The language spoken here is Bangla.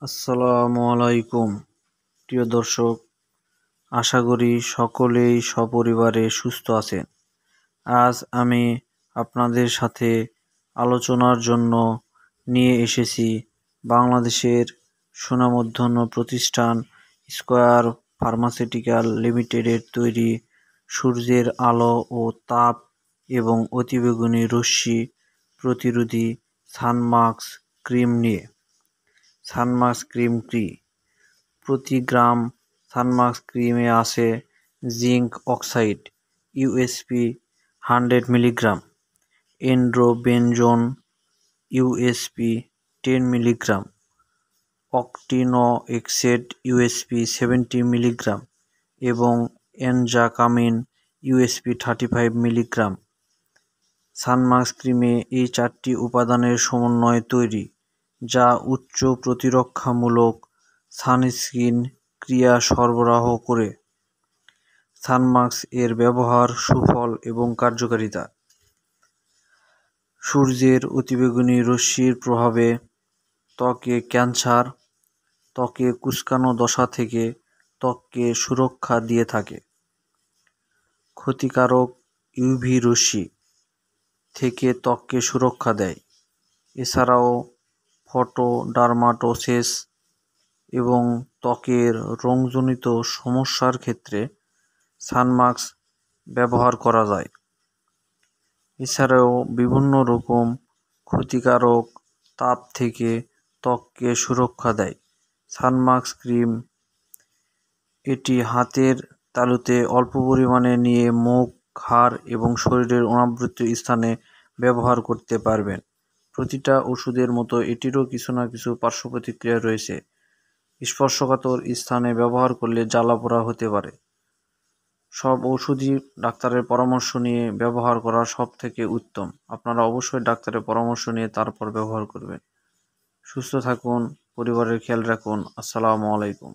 আসসালামু আলাইকুম প্রিয় দর্শক, আশা করি সকলেই সপরিবারে সুস্থ আছেন। আজ আমি আপনাদের সাথে আলোচনার জন্য নিয়ে এসেছি বাংলাদেশের সুনামধন্য প্রতিষ্ঠান স্কয়ার ফার্মাসিউটিক্যাল লিমিটেডের তৈরি সূর্যের আলো ও তাপ এবং অতিবেগুনি রশ্মি প্রতিরোধী সানমাস্ক ক্রিম নিয়ে। সানমাস্ক ক্রিম কি? প্রতি গ্রাম সানমাস্ক ক্রিমে আছে জিঙ্ক অক্সাইড ইউএসপি 100 মিলিগ্রাম, এন্ড্রোবেনজোন USP 10 milligram, octinoxate USP 70 milligram এবং এনজাকামিন ইউএসপি 35 মিলিগ্রাম। সানমাস্ক ক্রিমে এই 4টি উপাদানের সমন্বয়ে তৈরি, যা উচ্চ প্রতিরক্ষামূলক সানস্ক্রিন ক্রিয়া সরবরাহ করে। সানমাস্ক এর ব্যবহার, সুফল এবং কার্যকারিতা। সূর্যের অতিবেগুনি রশ্মির প্রভাবে ত্বকে ক্যান্সার, ত্বকে কুঁচকানো দশা থেকে ত্বককে সুরক্ষা দিয়ে থাকে। ক্ষতিকারক ইউভি রশ্মি থেকে ত্বককে সুরক্ষা দেয়। এছাড়াও ফটোডার্মাটোসিস এবং ত্বকের রোগজনিত সমস্যার ক্ষেত্রে সানমাস্ক ব্যবহার করা যায়। এছাড়াও বিভিন্ন রকম ক্ষতিকারক তাপ থেকে ত্বককে সুরক্ষা দেয়। সানমাস্ক ক্রিম এটি হাতের তালুতে অল্প পরিমাণে নিয়ে মুখ, ঘাড় এবং শরীরের অনাবৃত স্থানে ব্যবহার করতে পারবেন। প্রতিটা ওষুধের মতো এটিরও কিছু না কিছু পার্শ্ব প্রতিক্রিয়া রয়েছে। স্পর্শকাতর স্থানে ব্যবহার করলে জ্বালাপোড়া হতে পারে। সব ওষুধই ডাক্তারের পরামর্শ নিয়ে ব্যবহার করা সবথেকে উত্তম। আপনারা অবশ্যই ডাক্তারের পরামর্শ নিয়ে তারপর ব্যবহার করবেন। সুস্থ থাকুন, পরিবারের খেয়াল রাখুন। আসসালামু আলাইকুম।